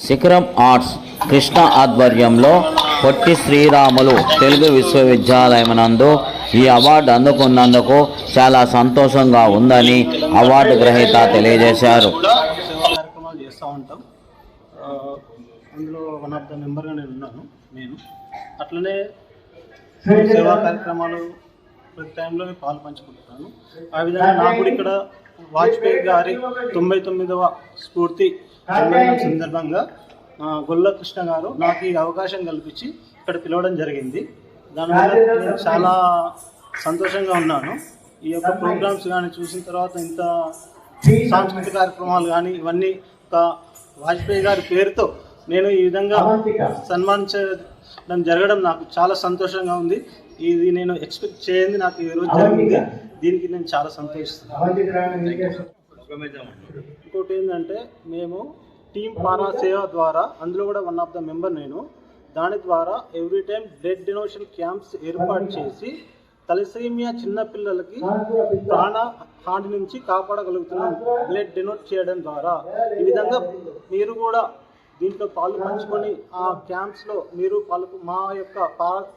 శిఖరం ఆర్ట్స్ కృష్ణ ఆధ్వర్యంలో పొట్టి శ్రీరాములు తెలుగు విశ్వవిద్యాలయం నందు ఈ అవార్డు అందుకున్నందుకు చాలా సంతోషంగా ఉందని అవార్డు గ్రహీత తెలియజేశారు. కార్యక్రమాలు చేస్తూ ఉంటాం. అందులో వన్ ఆఫ్ ద మెంబర్గా నేను అట్లనే సేవా కార్యక్రమాలు ప్రతి టైంలో పాలు పంచుకుంటున్నాను. ఆ విధంగా నాకు కూడా ఇక్కడ వాజ్పేయి గారి 99వ స్ఫూర్తి జన్మదినం సందర్భంగా గొల్ల కృష్ణ గారు నాకు ఈ అవకాశం కల్పించి ఇక్కడ పిలవడం జరిగింది. దానివల్ల నేను చాలా సంతోషంగా ఉన్నాను. ఈ యొక్క ప్రోగ్రామ్స్ కానీ చూసిన తర్వాత ఇంత సాంస్కృతిక కార్యక్రమాలు కానీ ఇవన్నీ ఒక వాజ్పేయి గారి పేరుతో నేను ఈ విధంగా సన్మానించడం జరగడం నాకు చాలా సంతోషంగా ఉంది. ఇది నేను ఎక్స్పెక్ట్ చేయండి నాకు ఈరోజు జరిగింది. దీనికి నేను చాలా సంతోషిస్తున్నాను. ఇంకోటి ఏంటంటే మేము టీమ్ పారా సేవ ద్వారా, అందులో కూడా వన్ ఆఫ్ ద మెంబర్ నేను, దాని ద్వారా every time blood donation camps ఏర్పాటు చేసి తలసేమియా చిన్నపిల్లలకి ప్రాణ హాని నుంచి కాపాడగలుగుతున్నాం బ్లడ్ డొనేట్ చేయడం ద్వారా. ఈ విధంగా మీరు కూడా దీంట్లో పాలు పంచుకొని ఆ క్యాంప్స్లో మీరు మా యొక్క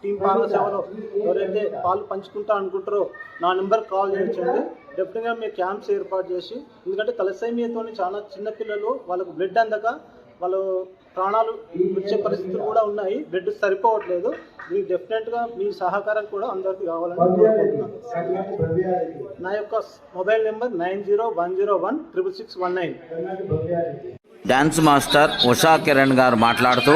టీం పారా సేవలో ఎవరైతే పాలు పంచుకుంటా అనుకుంటారో నా నెంబర్ కాల్ చేయించండి. డెఫినెట్గా మీ క్యాంప్స్ ఏర్పాటు చేసి, ఎందుకంటే తలసేమియాతో చాలా చిన్నపిల్లలు వాళ్ళకు బ్లడ్ అందక వాళ్ళు ప్రాణాలు వచ్చే పరిస్థితులు కూడా ఉన్నాయి. బ్లడ్ సరిపోవట్లేదు. మీకు డెఫినెట్గా మీ సహకారం కూడా అందరికీ కావాలని కోరుకుంటున్నాను. నా యొక్క mobile number 9010166619. Dance master Usha Kiran గారు మాట్లాడుతూ,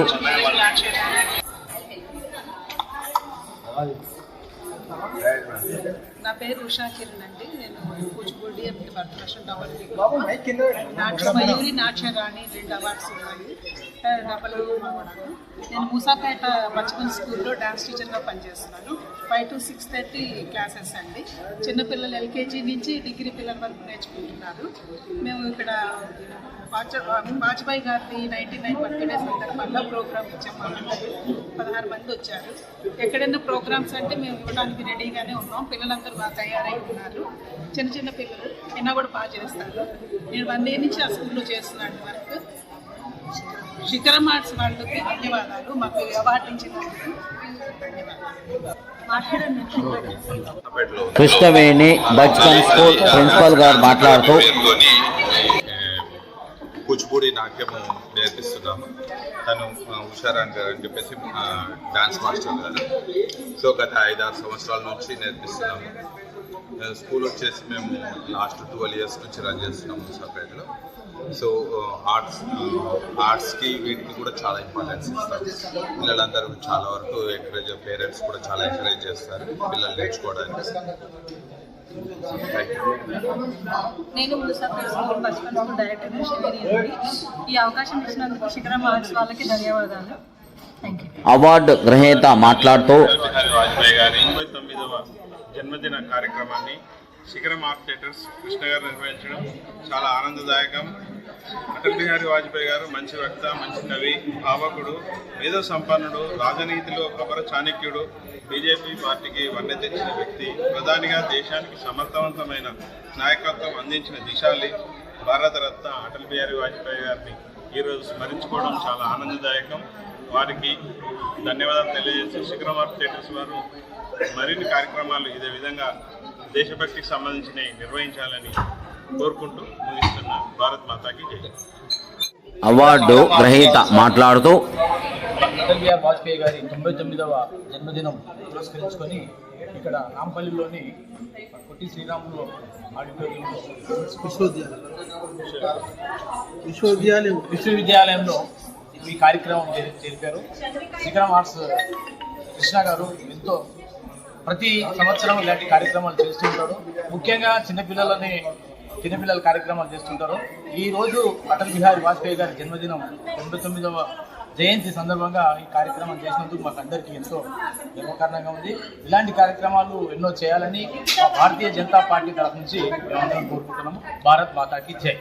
నా పేరు ఉషా కిరణ్ అండి. నేను కూచిపూడి భరతనాట్యం మయూరి నాట్యరాణి 2 అవార్డ్స్ ఉన్నాయి. నేను మూసాపేట బచ్పన్ స్కూల్లో డాన్స్ టీచర్గా పనిచేస్తున్నాను. 5 to 6:30 క్లాసెస్ అండి. చిన్నపిల్లలు LKG నుంచి డిగ్రీ పిల్లల వరకు నేర్చుకుంటున్నారు. మేము ఇక్కడ వాజ్పేయి గారి 99 బర్త్డే సందర్భంగా ప్రోగ్రామ్ ఇచ్చాము. 16 మంది వచ్చారు. ఎక్కడైనా ప్రోగ్రామ్స్ అంటే మేము ఇవ్వడానికి రెడీగానే ఉన్నాం. పిల్లలందరూ బాగా తయారై ఉన్నారు. చిన్న చిన్న పిల్లలు అయినా కూడా బాగా చేస్తారు. నేను 1 year నుంచి ఆ స్కూల్లో చేస్తున్నాను వర్క్. శిఖరం ఆర్ట్స్ వాళ్ళకి ధన్యవాదాలు. మాకు అవార్డు ఇచ్చినందుకు ధన్యవాదాలు. కృష్ణవేణి బచ్పన్ స్కూల్ ప్రిన్సిపల్ గారు మాట్లాడుతూ, కూచిపూడి నాట్యము నేర్పిస్తున్నాము. తను ఉషారాణి గారు అని చెప్పేసి డాన్స్ మాస్టర్ గారు. సో గత 5-6 సంవత్సరాల నుంచి నేర్పిస్తున్నాము. స్కూల్ వచ్చేసి మేము లాస్ట్ 12 years నుంచి రన్ చేస్తున్నాము మూసాపేటలో. సో ఆర్ట్స్కి వీటికి కూడా చాలా ఇంపార్టెన్స్ ఇస్తాము. పిల్లలందరూ చాలా వరకు ఎంకరేజ్, పేరెంట్స్ కూడా చాలా ఎంకరేజ్ చేస్తారు పిల్లలు నేర్చుకోవడానికి. నేను Moosapet school Bachpan school director Shiveri. ఈ అవకాశం ఇచ్చినందుకు శిఖరం ఆర్ట్స్ వాళ్ళకి ధన్యవాదాలు. Thank you. అవార్డు గ్రహీత మాట్లాడుతూ, వాజ్పేయి గారి 99వ జన్మదిన కార్యక్రమాన్ని శిఖరం ఆర్ట్ థియేటర్స్ కృష్ణ గారు నిర్వహించడం చాలా ఆనందదాయకం. అటల్ బిహారీ వాజ్పేయి గారు మంచి వక్త, మంచి కవి, భావకుడు, మేధో సంపన్నుడు, రాజనీతిలో అపర చాణక్యుడు, బీజేపీ పార్టీకి వన్నె తెచ్చిన వ్యక్తి, ప్రధానిగా దేశానికి సమర్థవంతమైన నాయకత్వం అందించిన దిశాలి, భారతరత్న అటల్ బిహారీ వాజ్పేయి గారిని ఈరోజు స్మరించుకోవడం చాలా ఆనందదాయకం. వారికి ధన్యవాదాలు తెలియజేసి శిఖరం ఆర్ట్ థియేటర్స్ వారు మరిన్ని కార్యక్రమాలు ఇదే విధంగా దేశభక్తికి సంబంధించినవి నిర్వహించాలని కోరుకుంటూ ముగిస్తున్న. భారత్ మాతాకి జై. అవార్డు గ్రహీత మాట్లాడుతూ, అటల్ బిహారీ వాజ్పేయి గారి 99వ జన్మదినం పురస్కరించుకొని ఇక్కడ నాంపల్లిలోని పొట్టి శ్రీరాములు ఆడిటోరియంలో విశ్వవిద్యాలయంలో ఈ కార్యక్రమం జరిపారు. శిఖరం ఆర్ట్స్ కృష్ణ గారు ఎంతో ప్రతి సంవత్సరం ఇలాంటి కార్యక్రమాలు చేస్తుంటారు. ముఖ్యంగా చిన్నపిల్లల కార్యక్రమాలు చేస్తుంటారు. ఈరోజు అటల్ బిహారీ వాజ్పేయి గారి జన్మదినం 99వ జయంతి సందర్భంగా ఈ కార్యక్రమం చేసినందుకు మాకు అందరికీ ఎంతో గర్వకారణంగా ఉంది. ఇలాంటి కార్యక్రమాలు ఎన్నో చేయాలని భారతీయ జనతా పార్టీ తరఫు నుంచి మేమందరం కోరుకుంటున్నాము. భారత్ మాతాకి జై.